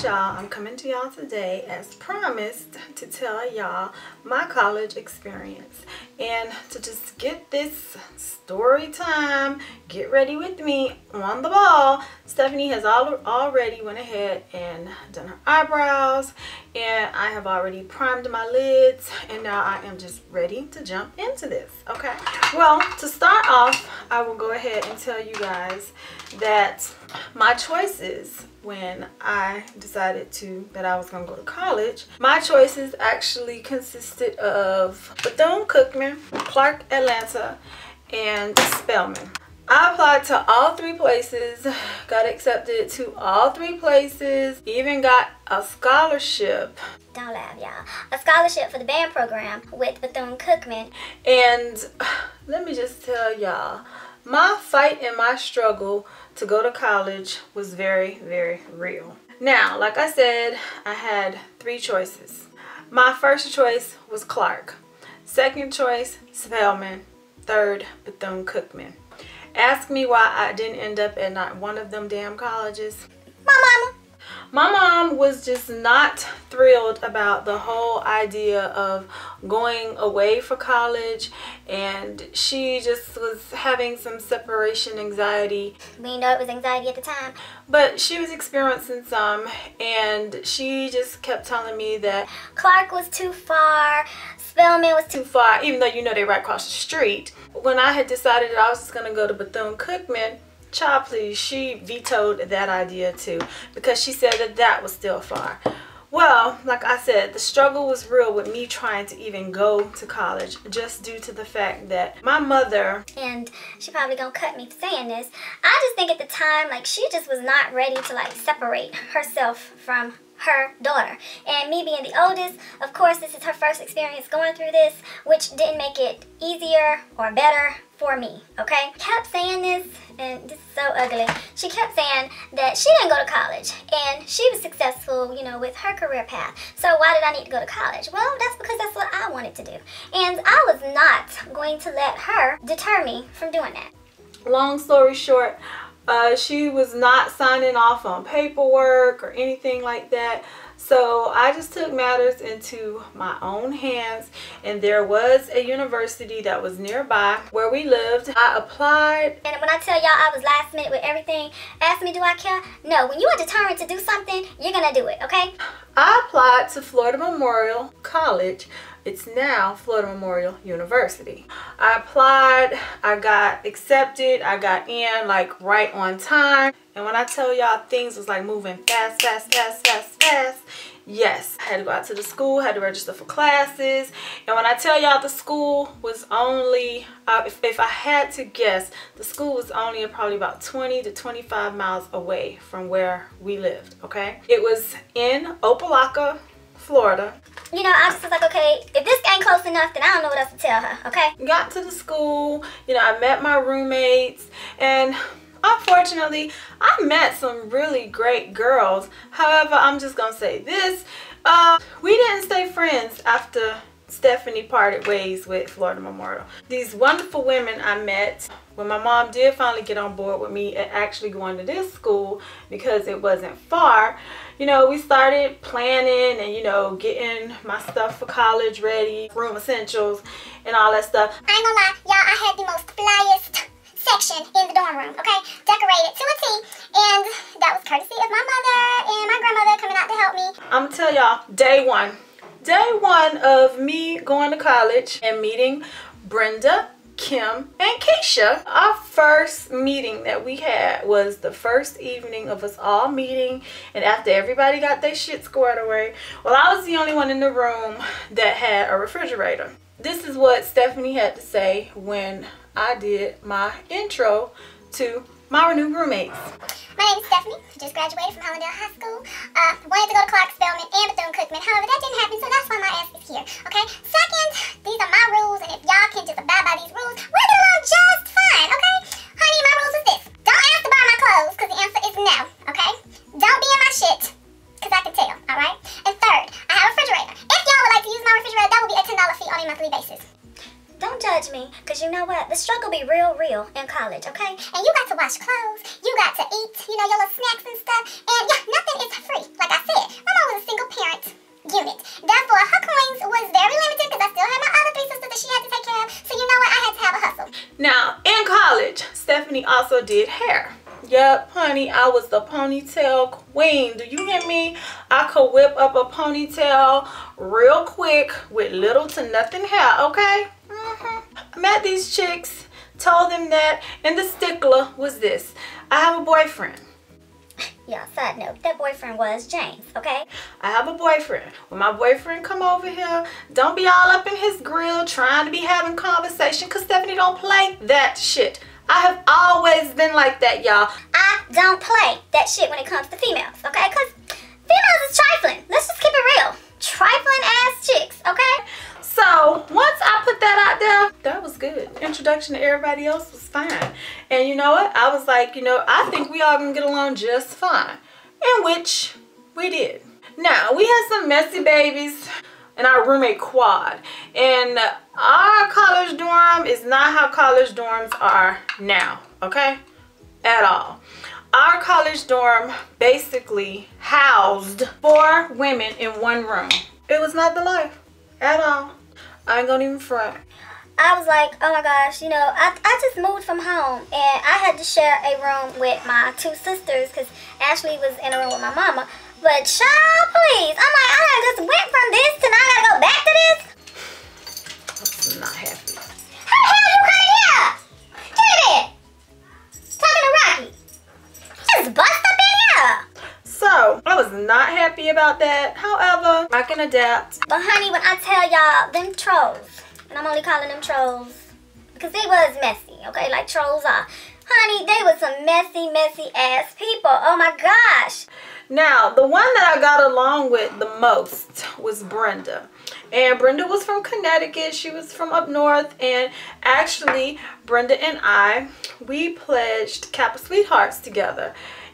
Alright y'all, I'm coming to y'all today as promised to tell y'all my college experience and to just get this story time, get ready with me on the ball. Stephanie has already went ahead and done her eyebrows, and I have already primed my lids, and now I am just ready to jump into this. Okay, well, to start off, I will go ahead and tell you guys that my choices when I decided that I was going to go to college, my choices actually consisted of Bethune-Cookman, Clark Atlanta, and Spelman. I applied to all three places, got accepted to all three places, even got a scholarship. Don't laugh, y'all. A scholarship for the band program with Bethune-Cookman. And let me just tell y'all, my fight and my struggle to go to college was very, very real. Now, like I said, I had three choices. My first choice was Clark. Second choice, Spelman. Third, Bethune-Cookman. Ask me why I didn't end up at not one of them damn colleges. My mom was just not thrilled about the whole idea of going away for college, and she just was having some separation anxiety. We didn't know it was anxiety at the time. But she was experiencing some, and she just kept telling me that Clark was too far, Spelman was too far, even though you know they're right across the street. When I had decided that I was just going to go to Bethune-Cookman, child please, she vetoed that idea too, because she said that that was still far. Well, like I said, the struggle was real with me trying to even go to college, just due to the fact that my mother, and she probably gonna cut me for saying this, I just think at the time, like, she just was not ready to like separate herself from her daughter. And me being the oldest, of course, this is her first experience going through this, which didn't make it easier or better for me, okay? Kept saying this, and this is so ugly. She kept saying that she didn't go to college, and she was successful, you know, with her career path. So why did I need to go to college? Well, that's because that's what I wanted to do. And I was not going to let her deter me from doing that. Long story short, she was not signing off on paperwork or anything like that. So I just took matters into my own hands, and there was a university that was nearby where we lived. I applied. And when I tell y'all I was last minute with everything, ask me do I care? No, when you are determined to do something, you're gonna do it, okay? I applied to Florida Memorial College. It's now Florida Memorial University. I applied, I got accepted, I got in like right on time. And when I tell y'all things was like moving fast, yes, I had to go out to the school, had to register for classes. And when I tell y'all the school was only, if I had to guess, the school was only probably about 20 to 25 miles away from where we lived, okay? It was in Opelika, Florida. You know, I just was like, okay, if this ain't close enough, then I don't know what else to tell her, okay? Got to the school, you know, I met my roommates, and unfortunately, I met some really great girls. However, I'm just gonna say this, we didn't stay friends after Stephanie parted ways with Florida Memorial. These wonderful women I met when my mom did finally get on board with me at actually going to this school because it wasn't far. You know, we started planning and, you know, getting my stuff for college ready, room essentials and all that stuff. I ain't gonna lie, y'all, I had the most flyest section in the dorm room, okay? Decorated to a T, and that was courtesy of my mother and my grandmother coming out to help me. I'm gonna tell y'all, day one of me going to college and meeting Brenda, Kim, and Keisha. Our first meeting that we had was the first evening of us all meeting, and after everybody got their shit squared away, well, I was the only one in the room that had a refrigerator. This is what Stephanie had to say when I did my intro to my new roommates. My name is Stephanie, just graduated from Allendale High School. Wanted to go to Clark, Spelman, and Bethune-Cookman. However, that didn't happen, so that's why my ass is here, okay? Second, these are my rules, and if y'all can just abide by these rules, we'll get along just fine, okay? Honey, my rules is this. Don't ask to borrow my clothes, because the answer is no, okay? Don't be in my shit, because I can tell, alright? And third, I have a refrigerator. If y'all would like to use my refrigerator, that will be a $10 fee on a monthly basis. Don't judge me, because you know what? The struggle be real in college, okay? And you got to wash clothes, you got to eat, you know, your little snacks and stuff. And yeah, nothing is free. Like I said, my mom was a single parent unit. Therefore, her coins was very limited because I still had my other 3 sisters that she had to take care of. So you know what? I had to have a hustle. Now, in college, Stephanie also did hair. Yep, honey, I was the ponytail queen. Do you hear me? I could whip up a ponytail real quick with little to nothing hair, okay? I met these chicks, told them that, and the stickler was this. I have a boyfriend. Yeah, side note, that boyfriend was James, okay? I have a boyfriend. When my boyfriend come over here, don't be all up in his grill trying to be having conversation, because Stephanie don't play that shit. I have always been like that, y'all. I don't play that shit when it comes to females, okay? Because females is trifling. Let's just keep it real. Trifling ass chicks, okay? So, once I put that out there, that was good. Introduction to everybody else was fine. And you know what? I was like, you know, I think we all gonna get along just fine. In which we did. Now, we had some messy babies in our roommate quad. And our college dorm is not how college dorms are now, okay? At all. Our college dorm basically housed 4 women in one room. It was not the life at all. I ain't gonna even front. I was like, oh my gosh, you know, I just moved from home and I had to share a room with my 2 sisters because Ashley was in a room with my mama. But child, please, I'm like, I just went from this to now I gotta go back to this? I'm not happy. How the hell you come here? Get it! Talking to Rocky. Just bust up in here. So, I was not happy about that. However, I can adapt. But honey, when I tell y'all, them trolls, and I'm only calling them trolls because they was messy, okay, like trolls are. Honey, they was some messy ass people. Oh my gosh. Now, the one that I got along with the most was Brenda. And Brenda was from Connecticut. She was from up north. And actually, Brenda and I, we pledged Kappa Sweethearts together.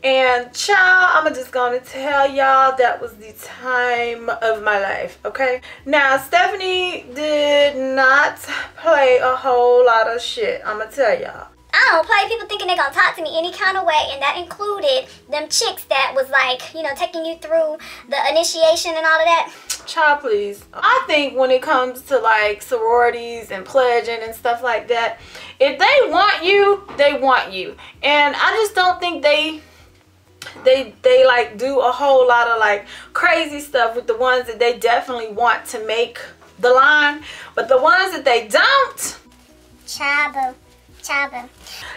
And child, I'm just gonna tell y'all that was the time of my life, okay? Now, Stephanie did not play a whole lot of shit, I'm gonna tell y'all. I don't play. People thinking they're gonna talk to me any kind of way, and that included them chicks that was like, you know, taking you through the initiation and all of that. Child, please. I think when it comes to like sororities and pledging and stuff like that, if they want you, they want you. And I just don't think they like do a whole lot of like crazy stuff with the ones that they definitely want to make the line, but the ones that they don't, Chabu.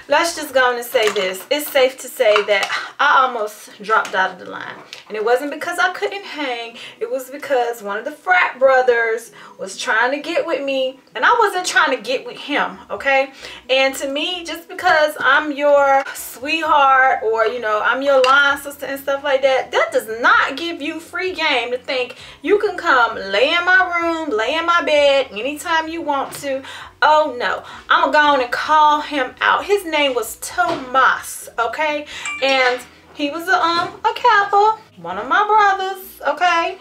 Let's just go on and say this. It's safe to say that I almost dropped out of the line. And it wasn't because I couldn't hang. It was because one of the frat brothers was trying to get with me. And I wasn't trying to get with him, okay? And to me, just because I'm your sweetheart or, you know, I'm your line sister and stuff like that, that does not give you free game to think you can come lay in my room, lay in my bed anytime you want to. Oh no, I'm gonna go and call him out. His name was Tomas, okay? And he was a Kappa, one of my brothers, okay?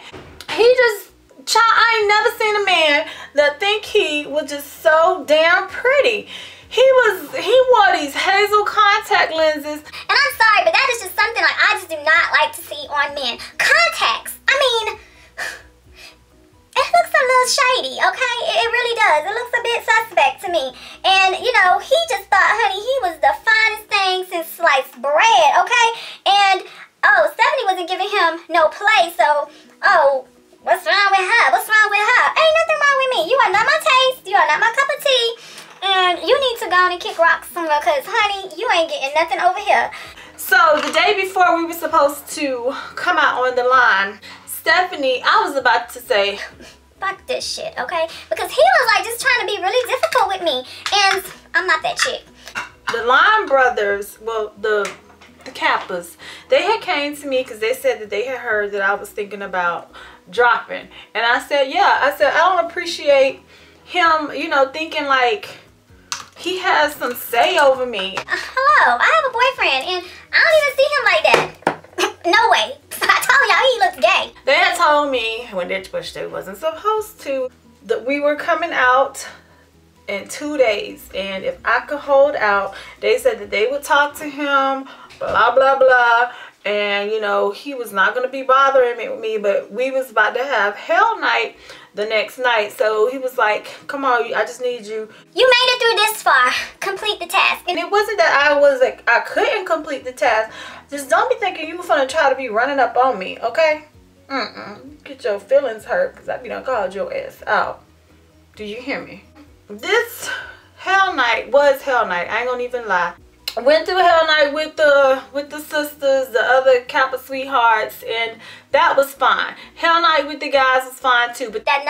He just, child, I ain't never seen a man that think he was just so damn pretty. He wore these hazel contact lenses. And I'm sorry, but that is just something like I just do not like to see on men. Contacts, I mean, it looks a little shady, okay? It really does. It looks a bit suspect to me. And, you know, he just thought, honey, he was the finest thing since sliced bread, okay? And, oh, Stephanie wasn't giving him no play, so, oh, what's wrong with her? What's wrong with her? Ain't nothing wrong with me. You are not my taste. You are not my cup of tea. And you need to go and kick rocks somewhere because, honey, you ain't getting nothing over here. So, the day before we were supposed to come out on the line, Stephanie, I was about to say, fuck this shit, okay? Because he was like just trying to be really difficult with me, and I'm not that chick. The line brothers, well, the Kappas, they had came to me because they said that they had heard that I was thinking about dropping. And I said, yeah, I said, I don't appreciate him, you know, thinking like he has some say over me. Hello, I have a boyfriend, and I don't even see him like that. No way. I told y'all he looks gay. They had told me, which they wasn't supposed to, that we were coming out in 2 days. And if I could hold out, they said that they would talk to him blah blah blah, and you know he was not going to be bothering me, but we was about to have hell night the next night. So he was like, come on, I just need you. You made it through this far. Complete the task. And it wasn't that I couldn't complete the task. Just don't be thinking you were gonna try to be running up on me, okay? Get your feelings hurt, because I be done called your ass out. Do you hear me? This hell night was hell night. I ain't gonna even lie. I went through hell night with the sisters, the other Kappa sweethearts, and that was fine. Hell night with the guys was fine too. But that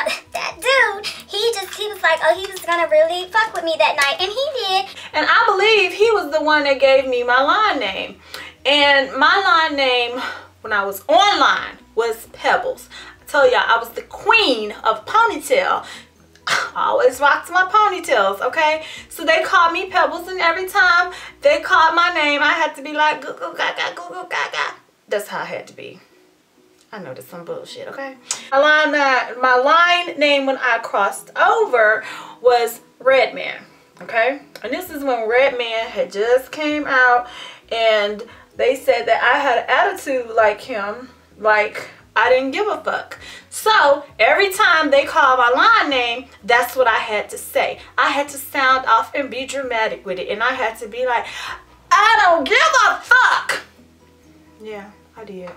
dude, he was like, oh, he was gonna really fuck with me that night, and he did. And I believe he was the one that gave me my line name. And my line name when I was online was Pebbles. I tell y'all, I was the queen of ponytail. I always rocked my ponytails, okay? So they called me Pebbles, and every time they called my name, I had to be like, goo goo gaga, goo goo gaga. That's how I had to be. I know that's some bullshit, okay? My line name when I crossed over was Redman, okay? And this is when Redman had just came out, and they said that I had an attitude like him, like I didn't give a fuck. So every time they called my line name, that's what I had to say. I had to sound off and be dramatic with it. And I had to be like, I don't give a fuck. Yeah, I did.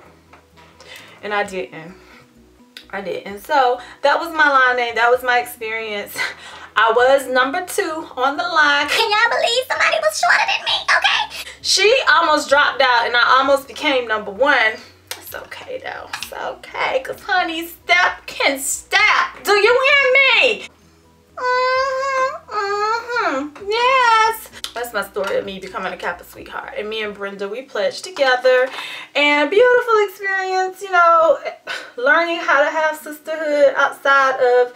And I didn't. I didn't. So that was my line name. That was my experience. I was number 2 on the line. Can y'all believe somebody was shorter than me? Okay. She almost dropped out and I almost became number 1. It's okay though. It's okay, cause honey, Steph can step. Do you hear me? Yes. That's my story of me becoming a Kappa sweetheart. And me and Brenda, we pledged together. And beautiful experience, you know, learning how to have sisterhood outside of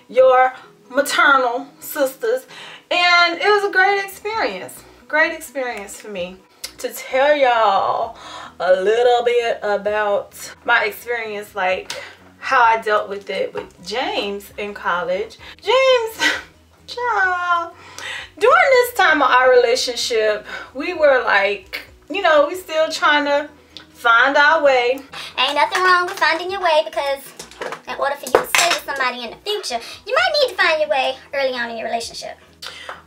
your maternal sisters. And it was a great experience. Great experience for me. To tell y'all a little bit about my experience, like how I dealt with it with James in college. James, child, during this time of our relationship, we were like, you know, we still trying to find our way. Ain't nothing wrong with finding your way, because in order for you to stay with somebody in the future, you might need to find your way early on in your relationship.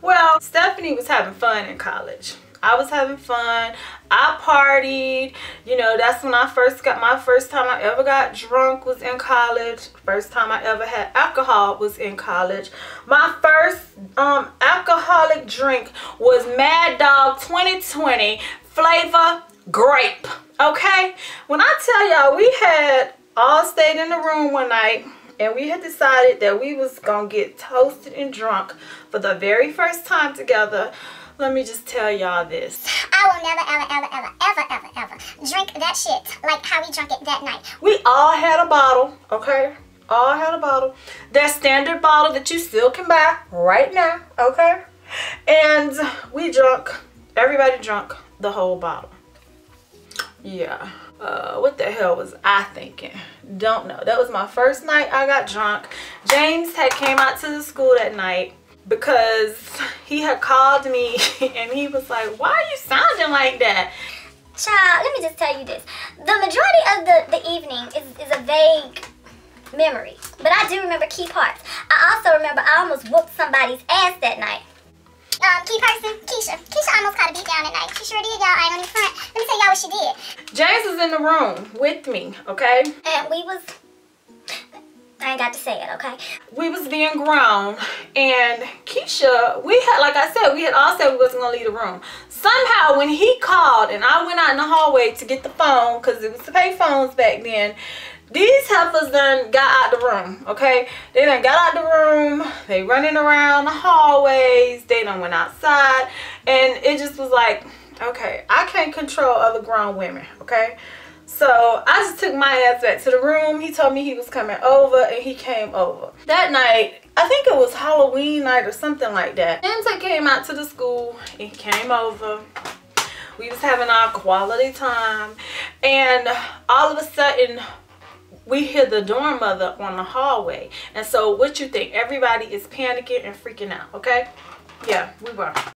Well, Stephanie was having fun in college. I was having fun. I partied. You know, that's when I first got my first time I ever got drunk was in college. First time I ever had alcohol was in college. My first alcoholic drink was Mad Dog 2020 flavor grape. Okay? When I tell y'all, we had all stayed in the room one night and we had decided that we was gonna get toasted and drunk for the very first time together. Let me just tell y'all this. I will never, ever drink that shit like how we drank it that night. We all had a bottle, okay? All had a bottle. That standard bottle that you still can buy right now, okay? And we drunk, everybody drunk the whole bottle. Yeah. What the hell was I thinking? Don't know. That was my first night I got drunk. James had came out to the school that night, because he had called me and he was like, why are you sounding like that? Child, let me just tell you this. The majority of the evening is a vague memory, but I do remember key parts. I also remember I almost whooped somebody's ass that night. Key person, Keisha. Keisha almost caught a beat down that night. She sure did, y'all. I ain't on the front. Let me tell y'all what she did. James was in the room with me, okay? And we was... I ain't got to say it, okay? We was being grown, and Keisha, we had, like I said, we had all said we wasn't gonna leave the room. Somehow, when he called and I went out in the hallway to get the phone, because it was to pay phones back then, these heifers done got out the room, okay? They done got out the room, they running around the hallways, they done went outside, and it just was like, okay, I can't control other grown women, okay? So I just took my ass back to the room. He told me he was coming over, and he came over. That night, I think it was Halloween night or something like that. James came out to the school, and he came over. We was having our quality time, and all of a sudden, we hear the dorm mother on the hallway. And so what you think? Everybody is panicking and freaking out, okay? Yeah, we were.